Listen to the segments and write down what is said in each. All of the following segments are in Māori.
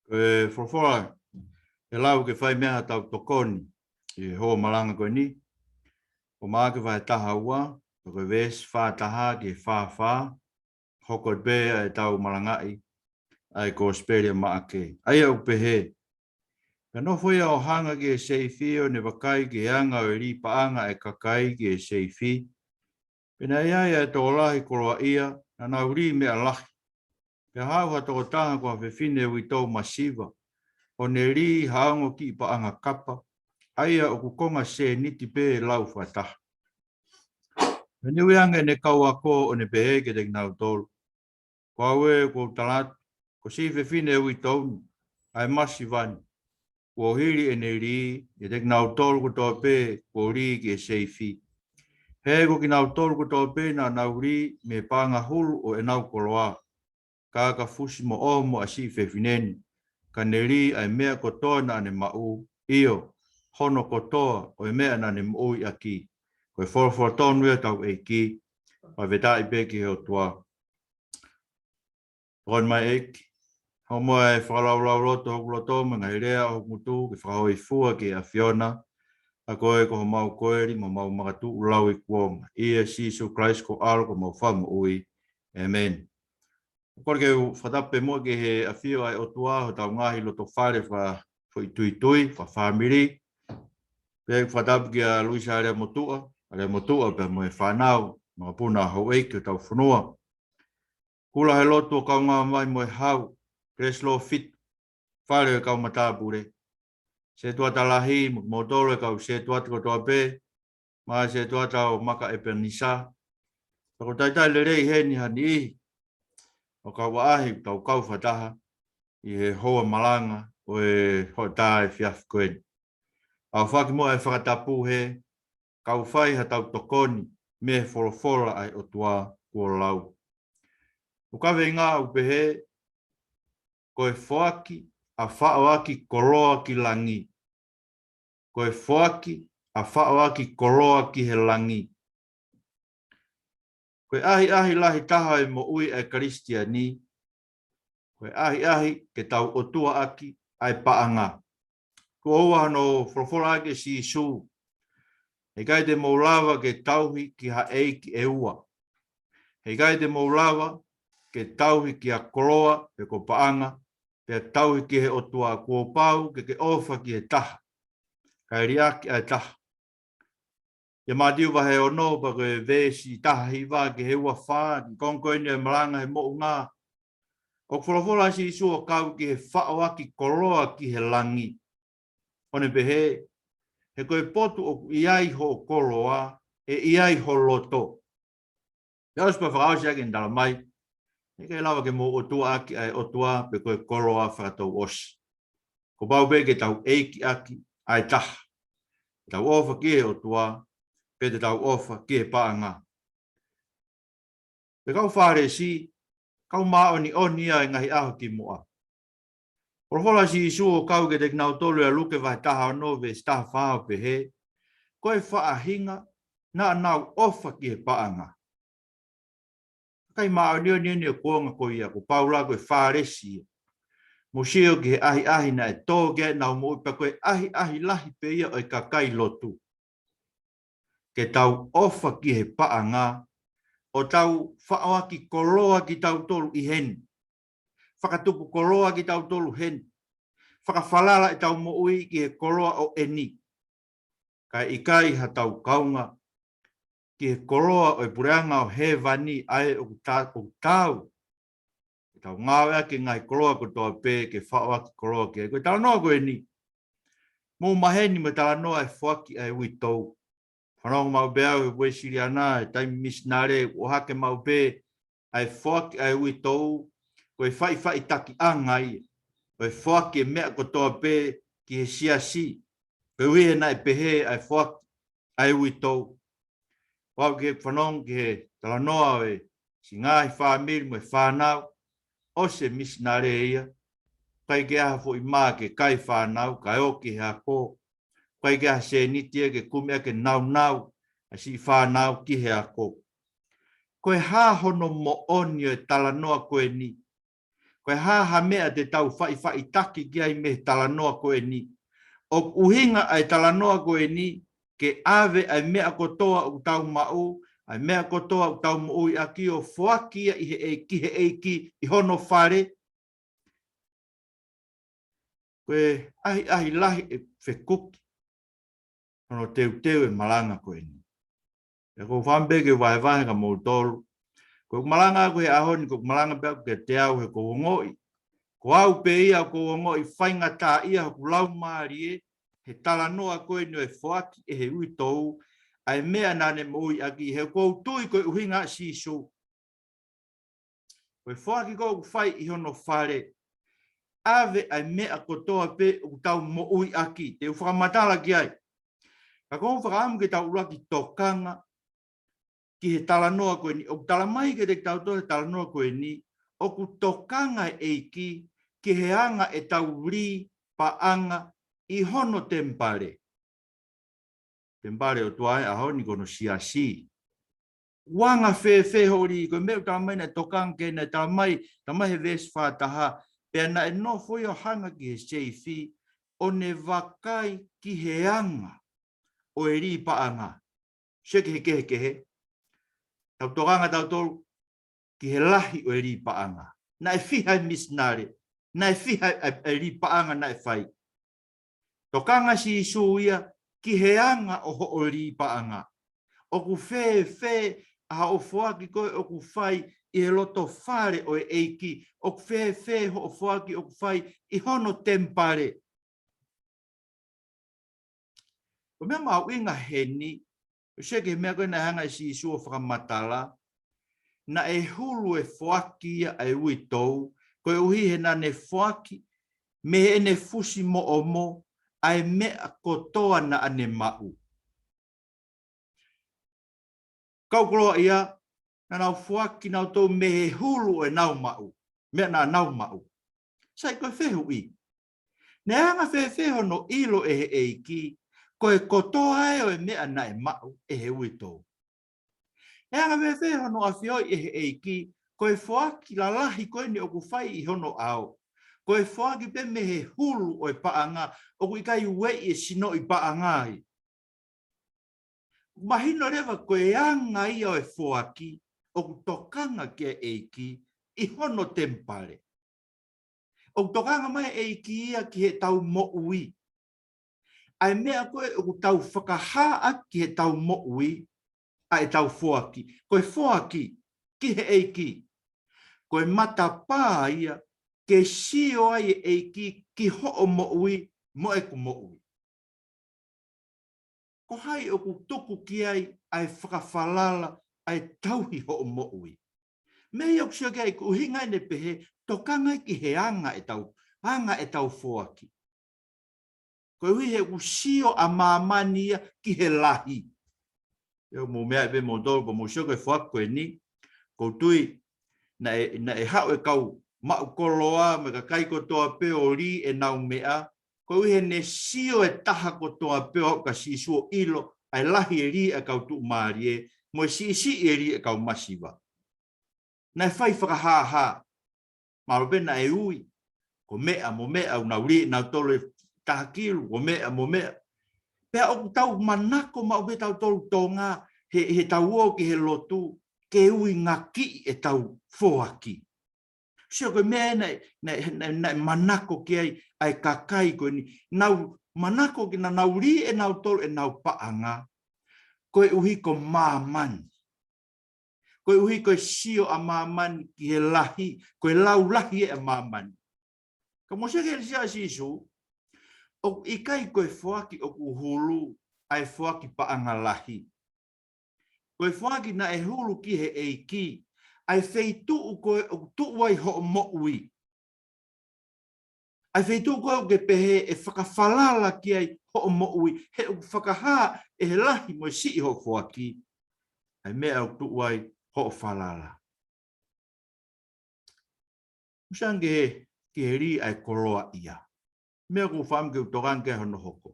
Forfora, e lau ke whai mea tau tokoni, i hoa malanga koe ni. O Maake vai taha ua, koe ves whātaha ki whā, hoko bea e tau Malanga'i, ai ko speria Maake. Ai au pehe. Ka no foi o hanga ki e seifio ne wakai ki anga o ri paanga e kakai ki e seifi. Pena ia e tō lahi koroa ia, na nauri me alahi. Pe hau ha tō taha kua whewhine ui tō masiva. O ne ri haongo ki paanga kapa. Aia o kukonga se niti pe lau whataha. Ni uianga ne kau ako o ne pehe ke te nau tolu. Kua ue ko talat, ko si whewhine ui tōnu, ai masivani. Ko hiri e ne ri, e te nau tolu ko tō pe, ko ri ki e seifi. He ko ki nau tolu ko tō pe na nau ri me panga hulu o e nau koroa. Ka fusi mo o mo a si whewhineni. Ka ne ri ai mea kotoa na ne mau, iyo, hono kotoa o e mea na ne mui aki. Koe whoroforo tonu e tau e ki, a vetai peki heo tua. Ron mai eki, homo e whakalau roto hokuloto, mga hirea o mutu, ki whakahoi fua ki a Fiona, a koe ko mau koeri, mo mau makatu ulau i kuonga. Ia Sisu Christ ko alo ko mau whamu ui. Amen. Kore ke whatape mo ke he a whio ai o tua, ho tau ngahi loto whare wha tui, wha whamiri. Pe whatape ki a Luisa area motua, pe mo e whanau, mga puna hau eiki o tau whanua. Kula he loto o kau ngā mai mo e hau, kreslo fit, whare e kau matāpure. Se tua talahi, mo tolo e kau se tua tiko toa pe, mai se tua tau maka e penisa. Tako taitai le rei he ni hani ihi. O kau waahi tau kau whataha i he hoa malanga o e hota e whiaf koeni. Au whaki mo e whakatapu he kau whai ha tau tokoni me wholofora ai o tua kua lau. O kawe ngā upehe koe whaki a whaoaki koroa ki langi. Koe whaki a whaoaki koroa ki he langi. Koe ahi lahi taha e mo ui e karistia ni. Koe ahi ke tau otua aki ai paanga. Ko oua no wholofora ake si isu. He kai te maulawa ke tauhi ki ha eiki e ua. He kai te maulawa ke tauhi ki a koroa pe ko paanga. Pe tauhi ki he otua kua pau ke ofa ki he taha. Kai riaki ai taha. Ia mātiu wahe o no pa koe vesi taha hiwa ki he ua whaa. Ki konkoini e malanga he mo ngā. O wholofora si isu o kau ki he whaoaki koroa ki he langi. One pehe, he koe potu o iai ho koroa e iai ho loto. Ia ospa whakausi ake ndala mai. He kei lawa ke mo otua aki ai otua pe koe koroa whakatau osi. Ko pau pe ke tau eiki aki ai taha. Tau ofa ki he otua, pe te tau ofa ki he paanga. Pe kau whare si, kau maa oni ai ngahi aho ki mua. Porfola si isu o kau ke te knau tolu e luke vai taha o nove staha whao pe he. Koe wha hinga na nau ofa ki he paanga. Kai maa ni o kuonga ko ia ko paula koe whare si. Museo ki he ahi na e tōge nau mo ipa koe ahi lahi pe ia o i kakai lotu. Ke tau ofa ki he paanga. O tau whaoaki koroa ki tau tolu i heni. Whakatupu koroa ki tau tolu heni. Whakawhalala i tau moui ki he koroa o eni. Kai ikai ha tau kaunga. Ki he koroa o i pureanga o he vani ai o tau. Tau ngāwe ake ngai koroa ko toa pē ke whaoaki koroa ki he. Koe tala noa koe ni. Mō maheni me tala noa e whaki ai ui tau. Whanau mau beau e wei siri ana, e taimi misnare, o hake mau be, ai whaki ai ui tau, koe whai taki angai, koe whaki e mea kotoa be ki he siasi, koe ui na e pehe ai whaki ai ui tau. Wau ke whanau ki he talanoa e, si ngahi whamiri mo e whanau, o se misnare ia, kai ke aha fo i Maake kai whanau, kai o ki he ako, kai ke se nitia ke kumea ke nau, a si whanau ki he ako. Koe ha hono mo onio e tala noa koe ni. Koe ha mea te tau whai taki ki ai me talanoa koe ni. O uhinga ai talanoa koe ni, ke ave ai mea kotoa u tau mau, ai mea kotoa u tau mau i aki o fuakia i he eiki i hono whare. Koe ahi lahi e whekuki. Hono teu e malanga koe ni. E ko whambeke vai ka mou tolu. Ko malanga koe ahoni, ko malanga pia ke te au he ko ngoi. Ko au pe ia ko ngoi whainga tā ia ku lau maari e. He tala noa koe no e whaki e he ui tou. Ai mea nane mui aki he kou tui koe uhinga sisu. Koe whaki kou whai i hono whare. Ave ai mea kotoa pe u tau mo ui aki. Te u whakamatala ki ai. Ka kou whakaamu ke tau uraki tokanga. Ki he tala noa koe ni. O tala mai ke te tau to he tala noa koe ni. O ku tokanga e ki he anga e tau ri pa anga i hono tempare. Tempare o tuai a honi kono siasi. Wanga fe hori ko me tala mai na tokanga ke na tala mai he ves whataha. Pea na e no foi o hanga ki he seifi. O ne wakai ki he anga o e ri pa anga. Seke he kehe. Tau tokanga tau tolu ki he lahi o e ri pa anga. Na e fiha misnare. Na e fiha e ri pa anga na e fai. Tokanga si suia ki he anga o ho o ri pa anga. O ku fe a o fuaki koe o ku fai i he loto whare o e eiki. O ku fe ho o fuaki o ku fai i hono tempare. O mea mau inga heni. O seke mea koe na hanga si sua whakamatala. Na e hulu e fuaki ia e ui tou. Koe uhi he na ne fuaki. Me he ne fusi mo o mo. Ai mea kotoa na ane mau. Kau koloa ia, na nau fuaki nau tau me he hulu e nau mau. Mea na nau mau. Sai koe whehu i. Ne anga wheho no ilo e he eiki, koe kotoa e o e mea na e mau e he ui tau. Ne anga wheho no a whioi e he eiki, koe fuaki la lahi koe ni o ku whai i hono au. Koe fuaki pe me he hulu o e paanga, o ku ikai wei e sino i paanga i. Mahino rewa koe anga ia o e fuaki, o ku tokanga ke eiki, i hono tempare. O ku tokanga mai eiki ia ki he tau mo ui. Ai mea koe o ku tau whakahaa ki he tau mo ui, a e tau fuaki. Koe fuaki ki he eiki. Koe mata pā ia, ke sio ai e eiki ki ho o mo ui, mo e ku mo ui. Ko hai o ku tuku ki ai whakawhalala, ai tauhi ho o mo ui. Mei o kusio kia i ku hinga ne pehe, tokanga ki he anga e tau fuaki. Ko hui he usio a mamania ki he lahi. Eo mo mea e mo dolo, ko mo sio koe fuaki koe ni, ko tui na e hao e kau mau koloa, me ka kai kotoa pe o ri e nau mea, ko hui he ne sio e taha kotoa pe o ka sisuo ilo, ai lahi e ri e kau tu maari e, mo e si e ri e kau masiwa. Na e whai whakaha. Marobe na e ui. Ko mea mo mea una uri na tolu tahakiru. Ko mo mea. Pea o tau manako marobe tau tolu tonga. He tau o ki he lotu. Ke ui ngaki e tau foaki. Sio ko mea na manako ki ai kakai ko ni. Nau manako ki na nauri e nau tolu e nau paanga. Ko e uhi ko mamani. Koe uhi koe sio a mamani ki he lahi, koe lau lahi e a mamani. Ka mo seke le sia sisu, o ikai koe fuaki o ku hulu, ai fuaki paanga lahi. Koe fuaki na e hulu ki he eiki, ai feitu koe o tuwai ho mo ui. Ai feitu koe o ke pehe e whakawhalala ki ai ho mo ui, he o whakaha e he lahi mo si ho fuaki. Ai mea o tuwai ho falala. Musange ki he ri ai koloa ia. Mea ku wham ke utokan ke hono hoko.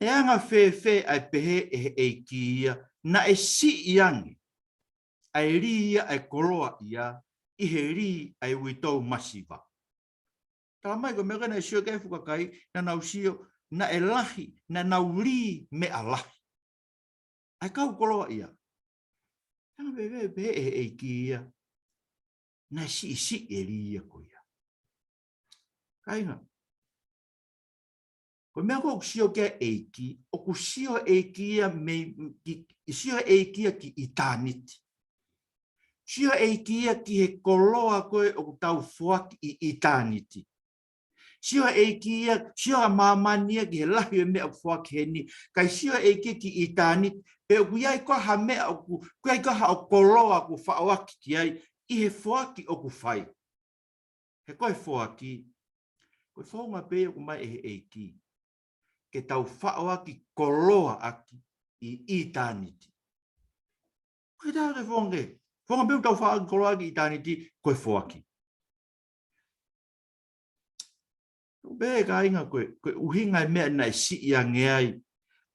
E anga fe ai pehe e eiki ia, na e si iangi. Ai ri ia ai koloa ia, i he ri ai ui tau masiva. Tā mai ko mea na sio kai whakakai na nau sio na e lahi na nau ri me a lahi. Ai kau koloa ia. Tanga be e ki ia. Na si e ri ia ko ia. Kainga. Ko mea ko sio ke eiki, o ku sio eiki ia me sio eiki ia ki itaniti. Sio eiki ia ki he koloa koe o ku tau fuaki i itaniti. Sio eiki ia, sio a mamania ki he lahi e mea fuaki he ni. Kai sio eiki ki itaniti, pe o ku iai ko ha mea o ku iai ko ha o koloa ku whaawaki ki ai, i he fuaki o ku whai. He koe fuaki, koe whaunga pe o ku mai e he eiki. Ke tau whaoa ki koloa aki i itaniti. Koe tau te whonge. Whonga peu tau whaoa ki koloa ki itaniti, koe whoaki. Be ka inga koe uhinga e mea nai si ia ngeai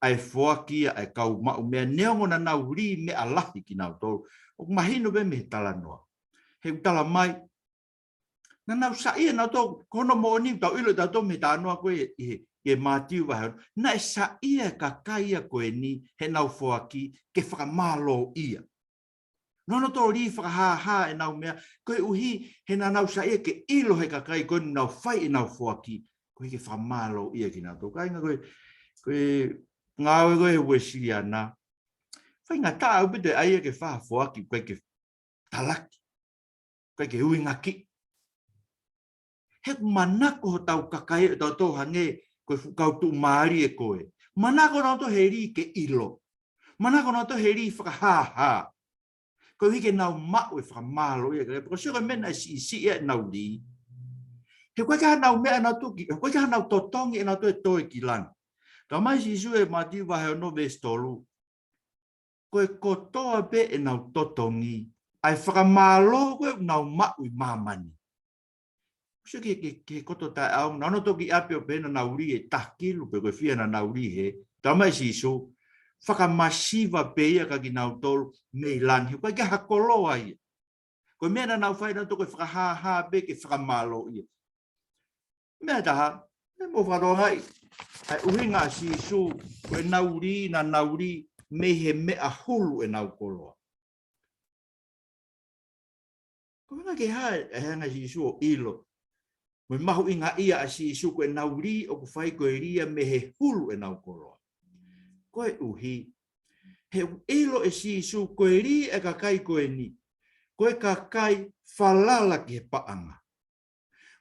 ai whoaki ai kau mau mea neongo na nau ri mea lahi ki nau tolu. O mahino be me he tala noa. He utala mai. Na nau sa ia nau tolu, kono mo ni tau ilo tau tolu me ta noa koe e mātiu wahe. Na e sa ia ka kaia koe ni he nau whoaki ke whakamalo ia. Nono tō ri whakaha e nau mea, koe uhi he na nau sa ia ke ilo he ka kai koe nau whai e nau whoaki, koe ke whakamalo ia ki nau tō. Kainga koe ngāwe koe he wesi ana. Whai ngā tā au pite aia ke wha whoaki, koe ke talaki, koe ke hui ngaki. He manako ho tau kakai e tau tō hange, koe whukau tū maari e koe. Manako nau tō he ri ke ilo. Manako nau tō he ri whakaha. Ko hike nau mau e whakamalo ia kare. Ko sio mena si e nau li. He koe ka nau mea nau tuki. He koe ka nau totongi e nau toe toe ki lan. Ka mai si isu e mati wahe o no vestolu. Koe kotoa pe e nau totongi. Ai whakamalo koe nau mau i mamani. Sio ke koto tae au. Nau toki ape o pena nau li e takilu pe koe fia na nau li he. Ka mai si isu. Whakamasiva peia ka ki nau tolu mei lan. He koe ke hakoloa ia. Koe mea na nau whai nau toko e whakaha pe ke whakamalo ia. Mea taha, me mo wharongai. Ai uhinga si isu koe nauri na nauri me he mea hulu e nau koloa. Koe nga ke hae e hanga si isu o ilo. Koe mahu inga ia a si isu koe nauri o ku whai koe ria me he hulu e nau koloa. Koe uhi, he ilo e si isu koe ri e kakai koe ni. Koe kakai whalala ki he paanga.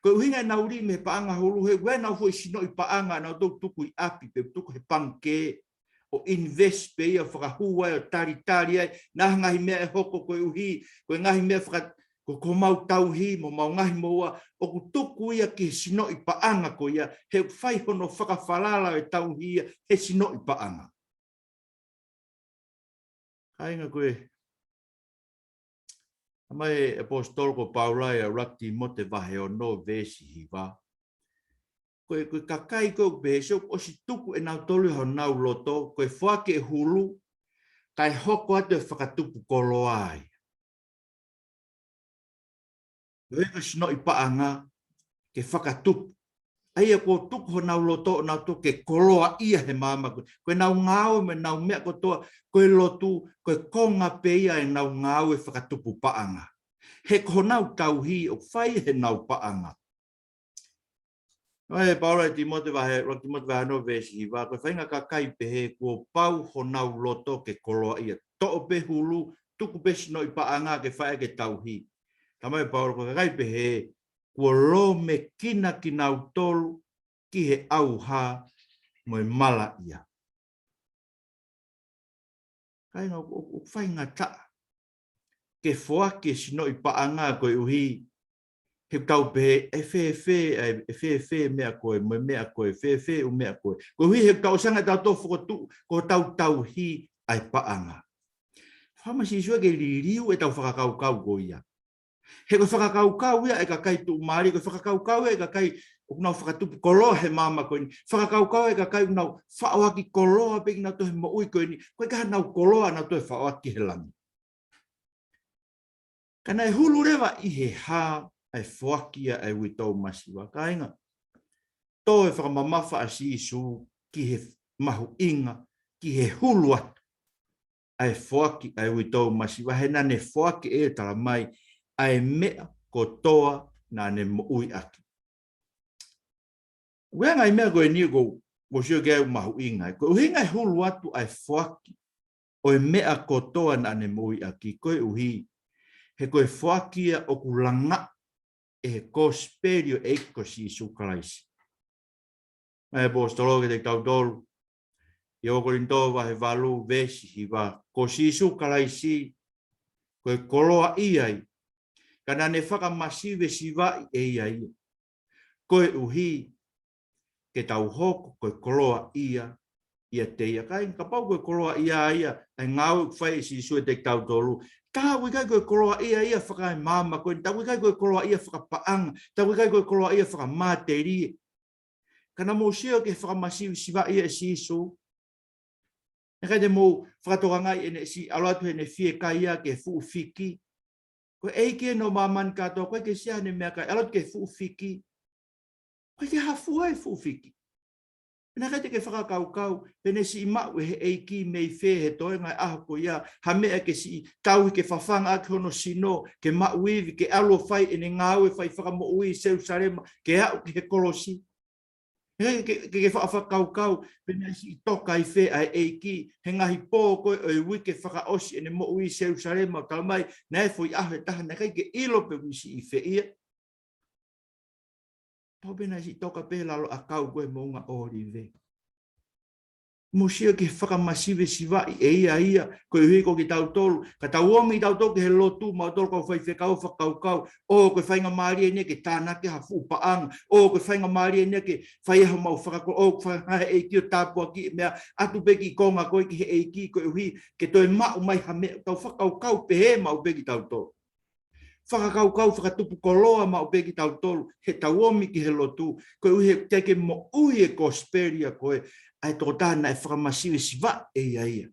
Koe uhinga e nauri me he paanga hulu he ue nau fo i sino i paanga nau tau tuku i api pe tuku he panke o invest pe ia whakahua o tari ai na ngahi mea e hoko koe uhi koe ngahi mea ko mau tau hi mo mau ngahi moa o ku tuku ia ki he sino i paanga ko ia he whaihono whakawhalala e tau hi he sino i paanga. Ainga koe. Mai apostol ko Paula e rakti mo te wahe o no vesi hiwa. Koe kakai koe beso o si tuku e nau tolu ho nau loto koe whake e hulu kai hoko atu e whakatupu koloai. Koe ka sino i paanga ke whakatupu. Aia ko tuku ho nau loto o nau tuku ke koloa ia he mama koe. Koe nau ngāo me nau mea kotoa koe lotu koe konga peia e nau ngāo e whakatupu paanga. He ko nau tauhi o whai he nau paanga. Ai Paula Timote vahe no vesi va ko whainga ka kai pehe ko pau ho nau loto ke koloa ia. To pe hulu tuku pe sino i paanga ke whai ke tauhi. Tamai Paula ko kai pehe ko lo me kina ki nau tolu ki he auha mo mala ia. Kai no o whainga ta ke whoake sino i paanga ko uhi he tau pe fe mea koe mo mea koe fe o mea koe ko hui he tau sanga tau tofu ko tau hi ai paanga fama si sua ke liriu e tau whakakau ko ia he ko whakakau ia e ka kai tu mari ko whakakau e ka kai o nau whakatupu koloa he mama koe ni whakakau e ka kai nau whaoaki koloa pe na to he mo ui koe ni koe ka nau koloa na to he whaoaki he langi Kana e hulu rewa I he ha ai fuakia ai witau masiwa. Kainga, tō e whakamamafa a si isu ki he mahu inga, ki he hulu atu. Ai fuaki ai witau masiwa. He nane fuaki e tala mai, ai mea ko toa na ne moui aki. Wenga I mea koe ni ko sio ke au mahu inga. Ko uhinga e hulu atu ai fuaki. O e mea ko toa na ne moui aki. Koe uhi. He koe fuakia o kulanga e he kosperio e ko si sukalaisi. Mai apostologe te kautolu. I o korinto wa he valu vesi hi wa ko si sukalaisi. Koe koloa iai. Kana ne whakamasive si wa e iai. Koe uhi ke tau hoko koe koloa ia te ia. Kai ka pau koe koloa ia ai ngau whai si sue te kautolu. Ta wikai koe koloa ia whakai mama koe. Ta wikai koe koloa ia whakapaanga. Ta wikai koe koloa ia whakamāteri. Kana mō sio ke whakamasive si wa ia si isu. E kai te mō whakatorangai ene si aloatu hene fie kai ia ke fuu fiki. Koe eike no maman kato, koe ke sia ne mea kai, aloatu ke fuu fiki. Koe ke hafua e fuu fiki. Pena kai te ke whakakaukau, pene si imau he eiki mei whe he toi ngai aho ko ia, ha mea ke si tauhi ke whawhanga ake hono sino, ke mauivi, ke alo whai ene ngāwe whai whakamoui seu sarema, ke au ke he kolosi. Ke whakakaukau, pena si toka I whe ai eiki, he ngahi pō koe oi wike whakaosi ene moui seu sarema, tau mai, nei fwoi aho e taha, nei kai ke ilo pe wisi I whe ia. Tau pena si toka pēlalo a kau koe mounga ori ve. Musio ke whakamasive siwai e ia, koe hui ko ki tau tolu, ka tau omi tau tolu ke he lotu, mau tolu kau whai whekau whakaukau, o koe whainga maari e nia ke tānake ha fupaanga, o koe whainga maari e nia ke whai aha mau whakako, o koe whainga eiki o tāpua ki mea, atu peki konga koe ki he eiki, koe hui, ke toi mau mai ha mea, tau whakaukau pe he mau peki tau tolu. Whakakaukau whakatupu koloa mau peki tau tolu, he tau omi ki he lotu, koe ui he teke mo ui e kosperia koe, ai tō tāna e whakamasiwe siwa e ia.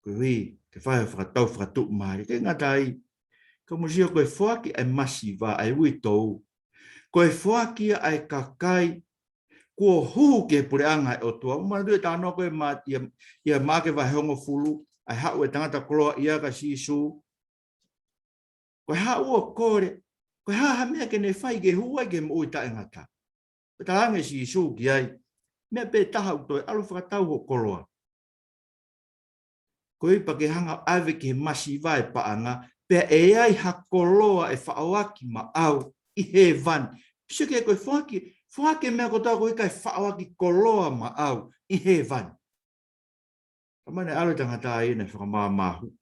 Koe hui, ke whae whakatau whakatupu maari, ke ngatai, ka musio koe whaki ai masiwa ai ui tau, koe whaki ai kakai, kua huu ke pureanga e o tua, umana tue tāno koe ia Maake vai hongo fulu, ai hau e tangata koloa ia ka sisu, koe ha ua kore, koe ha mea ke ne whai ke huai ke mo ui tae ngata. Koe talange si isu ki ai, mea pe taha utoi, alu whakatau ho koloa. Koe ipa ke hanga ave ke masiva e paanga, pe e ai ha koloa e whaawaki ma au, I he van. Pisa ke koe whake mea ko tau koe kai whaawaki koloa ma au, I he van. Kamane alu tangata ina whakamamahu.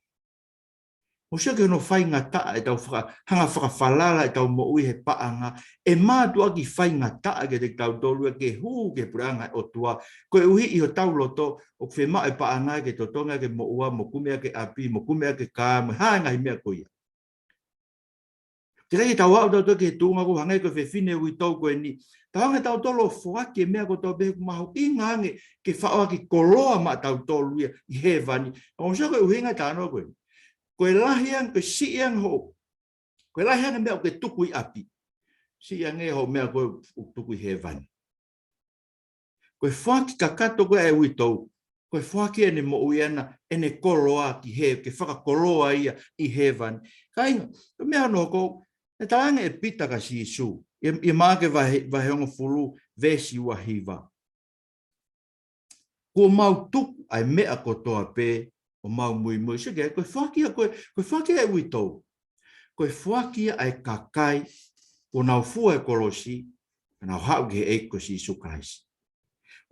Musio ke no whai ngata e tau hanga whakawhalala e tau moui he paanga, e mātua ki whai ngata ke te tau tolu ke huu ke puranga o tua, koe uhi I ho tau loto, o whema e paanga ke totonga ke moua, mo kumea ke api, mo kumea ke kāma, haanga hi mea koia. Te rei tau au tau ke tūnga ko hangai ko whewhine ui tau koe ni, tau hanga tau tolo whuake mea ko tau behu mahu I ngange ke whaoaki koloa ma tau tolu ia I he vani. O musio koe uhinga tāno koe. Koe lahiang, koe siang ho. Koe lahiang mea o ke tukui api. Siang e ho mea koe tukui he vani. Koe whaki kakato koe e uitou. Koe whaki ene mo uiana, ene koloa ki he, ke whakakoloa ia I he vani. Kainga, koe mea no ko, e talange e pita ka si isu. I Maake vai hongo fulu, vesi ua hiva. Ko mau tuku ai mea kotoa pe, o mau mui mui. Sige, koe whaki e uitou. Koe whaki ai kakai, o nau fua e kolosi, nau hau ke eiko si sukaraisi.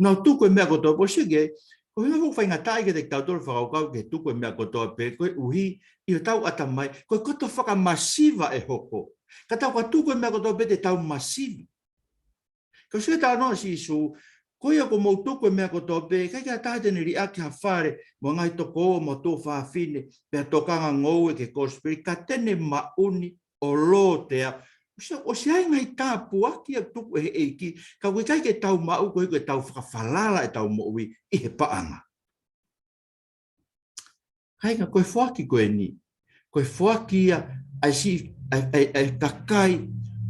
Nau tuku e mea kotoa po sige, koe hua whai ngatai ke te tau tolu whakaukau ke tuku e mea kotoa pe, koe uhi, I o tau atamai, koe koto whakamasiva e hoko. Ka tau ka tuku e mea kotoa pe te tau masiva. Ka sige tau noa si isu, koe ko mo tuku e mea kotoa pe, kai kia taite ni ri aki ha whare, mo ngai toko o mo tō whaafine, pia tokanga ngou e ke kospiri, ka tene mauni o lo tea. O si ai ngai tā puaki a tuku e eiki, ka koe kai ke tau mau koe koe tau whakawhalala e tau moui I he paanga. Kai ka koe whaki koe ni, koe fuakia ai si ai kakai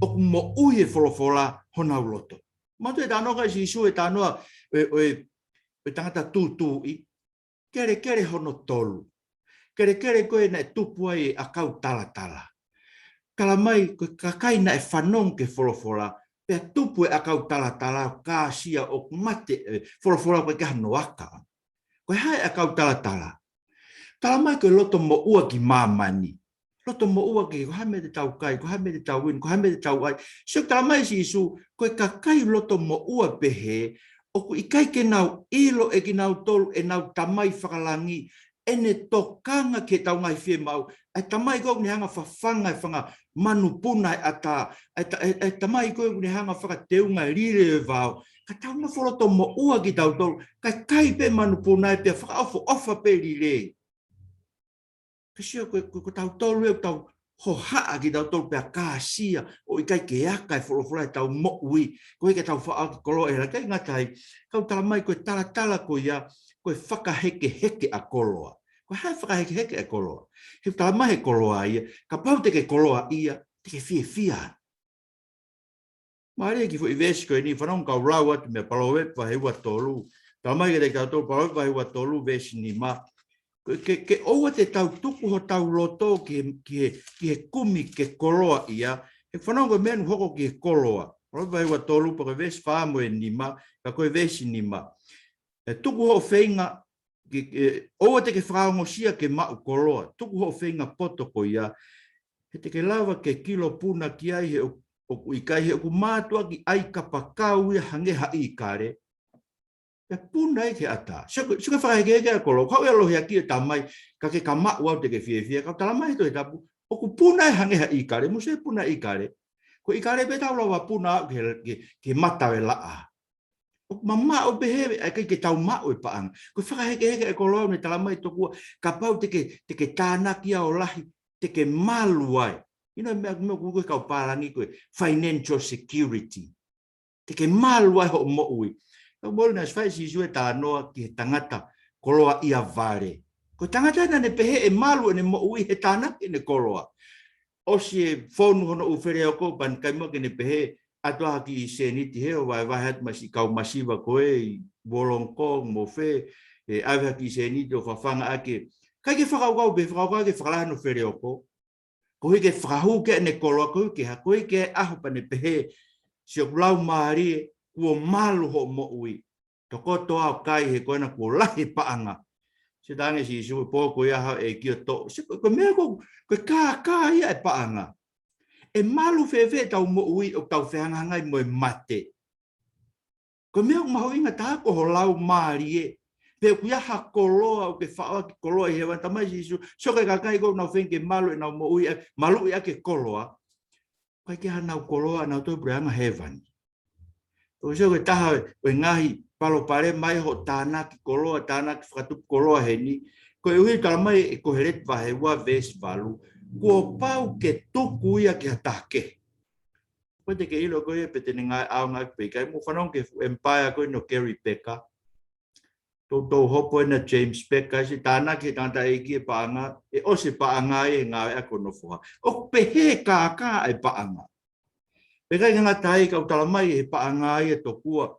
o mo ui e folofola hona uloto. Matu e tanoa kai si su e tanoa e tangata tūtū i kere hono tolu. Kere koe na e tupu ai a kau tala. Kala mai koe kakai na e whanong ke folofola pea tupu e a kau tala ka sia o mate folofola koe ka noaka. Koe hai a kau tala. Kala mai koe loto mo ua ki mamani. Loto mo ua ki, ko hame te tau kai, ko hame te tau win, ko hame te tau ai. So kala mai si isu, koe kakai loto mo ua pehe, o ku ikai ke nau ilo e ki nau tolu e nau tamai whakalangi, ene tokanga ke tau ngai whie mau, ai tamai koe ni hanga whawhanga e whanga manu puna e ata, ai tamai koe ni hanga whakateunga rire e vau, ka tau na wholoto mo ua ki tau tolu, kai pe manu puna e pe whakaofo ofa pe rire. Kasi ko tau tolu e tau ho haa ki tau tolu pe a kāsia o i kai ke aka e wholofola e tau mo ui. Ko ke tau whaa ki kolo e la kai ngatai. Kau tala mai koe tala ko ia koe whakaheke a koloa. Koe hai whakaheke a koloa. He tala mai he koloa ia. Ka pau te ke koloa ia te ke fia. Maare ki fo i vesi koe ni whanong kau rau atu mea palowe pa heua tolu. Tala mai ke te kau tolu palowe pa heua tolu vesi ni ma. Ke oua te tau tuku ho tau loto ki he kumi ke koloa ia, he whanonga menu hoko ki he koloa. Roi vai wa tolu pa koe vesi whāmo e nima, ka koe vesi nima. Tuku ho whainga, oua te ke whaongo sia ke mau koloa, tuku ho whainga poto ko ia, he te ke lawa ke kilo puna ki ai he o ikai he o ku mātua ki ai kapakau ia hangeha i kare, e puna e ke ata. Suka whakaheke a kolo, kau e alohi aki e tamai, ka ke kama ua te ke whiewhia, kau talamai to e tapu, o ku puna e hangeha i kare, musa e puna i kare. Ko i kare pe tau lawa puna ke mata e laa. O mama o behewe, e ke tau mao e paanga. Ko whakaheke e kolo me talamai to kua, ka pau te ke tānaki a o lahi, te ke malu ai. Ina mea koe kau pārangi koe, financial security. Te ke malu ai ho mo ui. Kau mōru nā swai si sue tā noa ki he tangata koloa ia vare. Ko tangata na ne pehe e malu ne mo ui he tānaki ne koloa. O si e whonu hono uwhere o ko pan kai mo ke ne pehe atoa ki i seniti heo vai hat masi kau masiva koe i Wolongkong mo fe e awha ki i seniti o whawhanga ake. Kai ke whakaukau be whakaukau ke whakalahano where o ko. Ko hike whakahu ke ne koloa ko hike aho pa ne pehe si o lau maari kua malu ho mo ui. Toko toa kai he koe na kua lahi paanga. Se tange si isu pōko ia hao e kia to. Se koe mea koe kā ia e paanga. E malu whewhe tau mo ui o tau whehangangai mo e mate. Koe mea koe maho inga tā ko ho lau maari e. Pea kuia ha koloa o ke whaoa ki koloa i hewan tamai si isu. So kai kakai kou nau whenke malu e nau mo ui. Malu i ake koloa. Kai ke ha nau koloa nau toi preanga hewan. O se koe taha o ngahi palo pare mai ho tāna ki koloa, tāna ki whakatupu koloa he ni. Koe uhi tala mai e koheret wahe ua vesi valu. Kua pau ke tuku ia ki hatake. Koe te ke ilo koe pe tene ngai au ngai peikai. Mo whanong ke empire koe no Kerry Peka. Tau hopo e na James Peka. Si tāna ki tanta e ki e paanga. E o se paanga e ngā e ako no fuha. O pehe kā e paanga. Peka i ngā tai kau tala mai he paanga e to kua.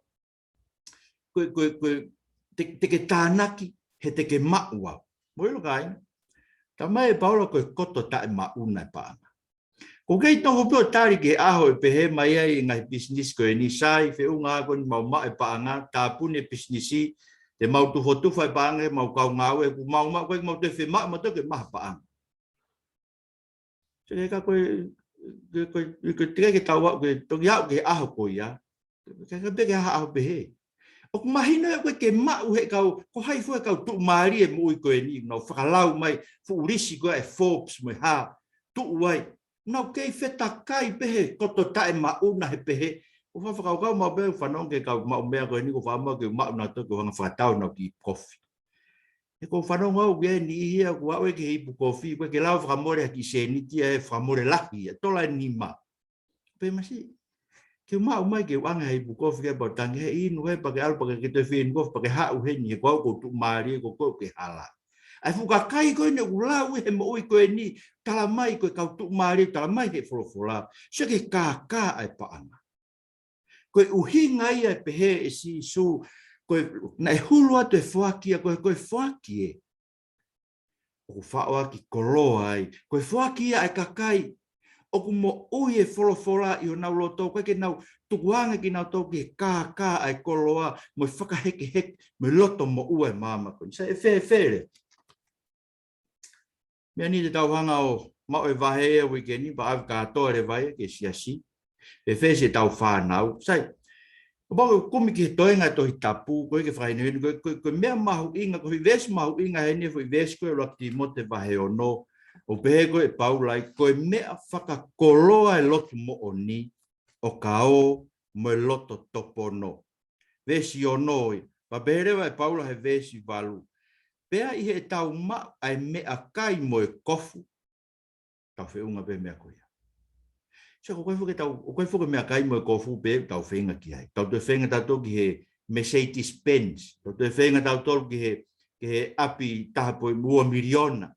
Te ke tānaki he te ke maua. Moilo kai. Ta mai e paula koe koto tae mauna e paanga. Ko kei tohu pio tari ke aho e pehe mai ai ngai business koe ni sai. Fe unga koe ni mau ma e paanga. Tā pune businessi. Te mau tufa e paanga e mau kau ngau e. Mau ma koe mau te whi ma ma toke maha paanga. Se ka koe te ke tau wau koe toki hau ke aho koe ia. Ka peke aho pehe. O mahina e koe ke mau he kau, ko hai fua kau tu maari e mui koe ni, nau whakalau mai, fu urisi koe e Forbes mai ha, tu wai, nau kei wheta kai pehe, koto tae mauna he pehe, o whakau kau mau behu whanong ke kau mau mea koe ni, ko whamau ke mauna to ko hanga whakatau nau ki kofi. E ko whanong au ke ni hia, ko au e ke hipu kofi, koe ke lau whakamore ki seniti e whakamore lahi, tola e nima. Pe masi, ke mau mai ke wanga hei bukofi ke botangi he inu he pake alu pake ke te whien kofi pake hau he ni he kau ko tu maari ko ko ke hala. ai fuka kai ko ne ula we he mo ko ni tala mai ko kau tu mari tala mai he folofola se ke ka ai pa anga ko uhinga ia pe he si su ko na hulu atu fuaki ko fuaki o fawa ki koloa ai ko fuaki ai kakai o mo uye folofola i na loto ko ke na tuanga ki na to ke ka ai koloa mo faka heke me loto mo ue mama ko se fe me ni te tauhanga o ma o vahe e wikeni ba av ka tore vai ke siasi e fe se tau whanau sai o ba ko mi ki toenga to tapu ko ke fai ni ko me mahu inga ko ves mahu inga he ni foi ves ko lo ti mote vahe o no o pe ko e paula ko me faka koloa e lotu mo oni o kao mo loto topono vesi o noi ba bere vai paula he vesi valu pea i he tau ma ai mea kai mo e kofu. Tau whiunga pe mea koia. So koe fuke mea kai mo e kofu pe tau whiunga ki ai. Tau te whiunga tau ki he Mercedes Benz. Tau te whiunga tau ki he api taha po mua miliona.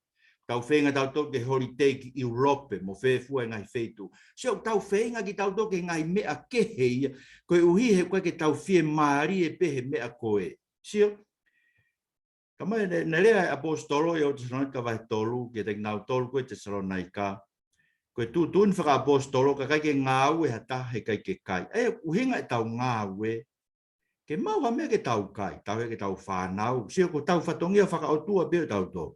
Tau whiunga tau ki he holiday ki Europe mo whewhua ngai wheitu. So tau whiunga ki tau ki ngai mea kehe ia. Koe uhi he koe ke tau whie maari e pe he mea koe. Sio? Kama ne lea apostolo e o te Salonika vai tolu, ke te ngau tolu koe te Salonika. Koe tūtun whaka apostolo, ka kai ke ngāu e hata he kai ke kai. E uhinga e tau ngāu e, ke mau ha mea ke tau kai, tau he ke tau whanau. Sio ko tau whatongia whaka o tua beo tau tō.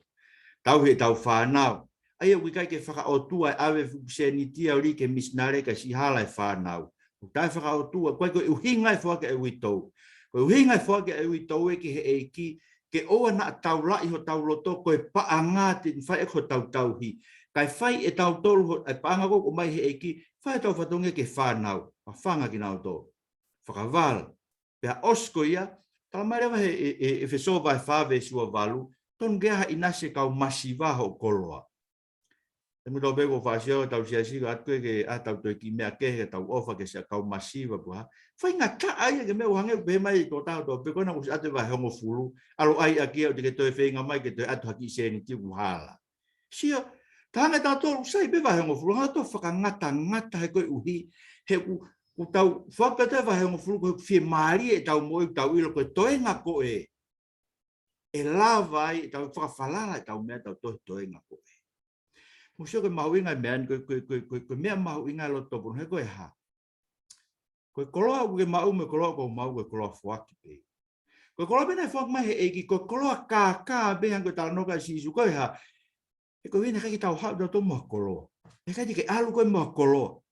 Tau he tau whanau. Ai e kai ke whaka o tua e awe fukusenitia o li ke misnare ka si hala e whanau. Tai whaka o tua, koe koe uhinga e whaka e uitou. Koe uhinga e whaka e uitou e ki he eiki, ke oa na tau lai ho tau loto koe paanga te whai e ho tau hi. Kai whai e tau tolu ho e paanga ko mai he eki, whai tau whatonga ke whanau, a whanga ki nao tō. Whakawala. Pea osko ia, tala mai rewa e wheso vai whawe sua walu, ton geha inase kau masiva ho koloa. E mo tau beko whaasio, tau siasika atu ke a tau toi ki mea kehe, tau ofa ke se kau masiva puha. Whai ngā ka aia ke mea uhange pe mai ko tau tō, peko na kusi atu vai hongo furu, alo ai aki au te ke toi whenga mai ke toi atu haki se ni tiku hala. Sia, tanga tau tō, sai pe vai hongo furu, hanga tō ngata he koe uhi, he ku tau whakata vai hongo furu, koe whie maari e tau moi, tau ilo koe toenga koe. E lava ai, tau whakawhalala e tau mea tau toenga koe. Musio ke mauinga mean, koe mea mauinga lo topono, he koe ha. Koe koloa ke mau me koloa ko mau koe koloa fuaki pe. Koe koloa pena fuaki mai he eki, koe koloa ka be hanko tala noka sisu koe ha. E koe wina kai tau hau tau mua koloa. E kai te ke alu koe mua koloa.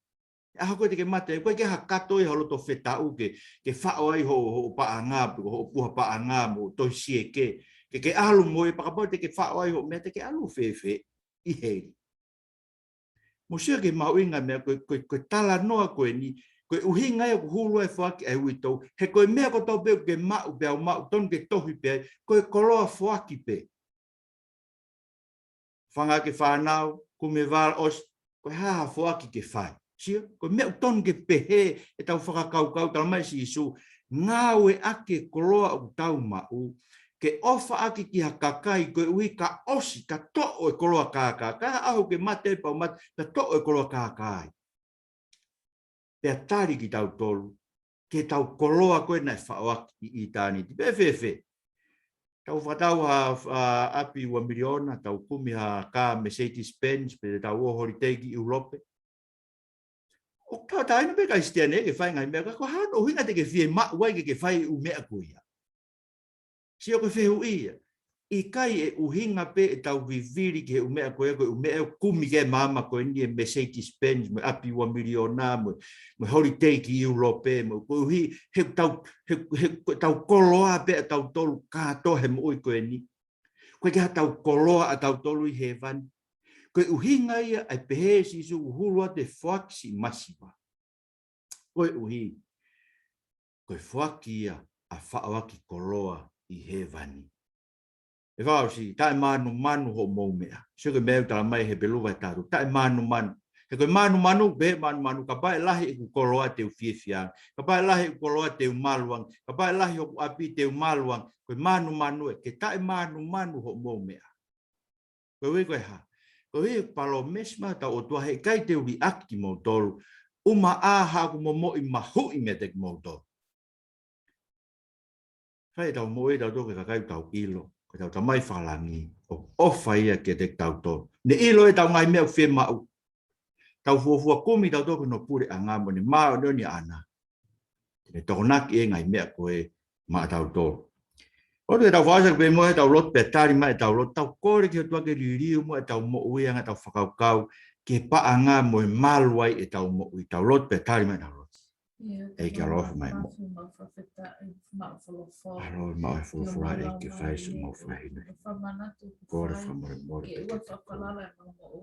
E aho koe te ke mate, koe ke ha kato i halo to whetau ke whao ai ho paanga, ho puha paanga mo toi sie ke. Ke alu mo e pakapau te ke whao ai ho mea te ke alu whewhe i hei. Musio ke mauinga mea koe tala noa koe ni, koe uhinga e kuhulu e whaki e uitou, he koe mea ko tau peo ke mau peo mau, ton ke tohi pe, koe koloa whaki pe. Whanga ke whanau, kume wāla os, koe haha whaki ke whai. Sia, koe mea ton ke pehe e tau whakakaukau, tala mai si isu, ngāwe ake koloa o tau mau, ke ofa aki ki hakakai, koe ui ka osi, ka to'o e koloa kākai. Ka aho ke mate pau mate, ka to'o e koloa kākai. Pea tari ki tau tolu, ke tau koloa koe nai whaoaki i tāni. Pea whewhe. Tau whatau ha api ua miliona, tau kumi ha ka Mercedes Benz, pe tau o holiday ki Europe. O tau taina pe kai stiane ke whai ngai mea, ko hano hinga te ke whie mak wai ke whai u mea kuia. Sio ko whehu ia. I kai e uhinga pe e tau viviri ke umea koe koe umea kumi ke mama koe ni e Mercedes Benz me api ua miliona me holiday ki Europe me koe uhi he tau koloa pe e tau tolu kato he moi koe ni. Koe ke tau koloa a tau tolu i hevan. Koe uhinga ia ai pehe si su uhulua te whaksi masiva. Koe uhi. Koe whaki ia a whaawaki koloa i hevani. E whao si, tae manu ho mou mea. Sio ke mea tala mai he beluwa e taru. Tae manu. He koe manu, be manu. Ka pae lahi e ku koloa te u whiewhiang. Ka pae lahi e ku koloa te u maluang. Ka pae lahi o ku api te u maluang. Koe manu e. Ke tae manu ho mou mea. Koe koe ha. Koe palo mesma ta o tua he kai te uri aki mo tolu. Uma a ha ku mo mo I mahu I me te mo tolu. Whai tau mo e tau toke ka kai tau ilo. Ka tau tamai whalangi. O ofa ia ke te tau tolu. Ne ilo e tau ngai mea whi mau. Tau fuafua kumi tau toke no pure a ngā mo ni maa o ni ana. Te tokonaki e ngai mea koe maa tau tolu. O te tau whaasa pe mo e tau lot pe tari mai tau lot tau kore ki o tua ke ririu mo e tau mo uianga tau whakaukau ke paa ngā mo e maluai e tau mo ui tau lot pe tari mai tau lot. E kia rofu mai mo. Aro mau e furufura e ke whaisu mo whahina. Kore whamore more pe te kore.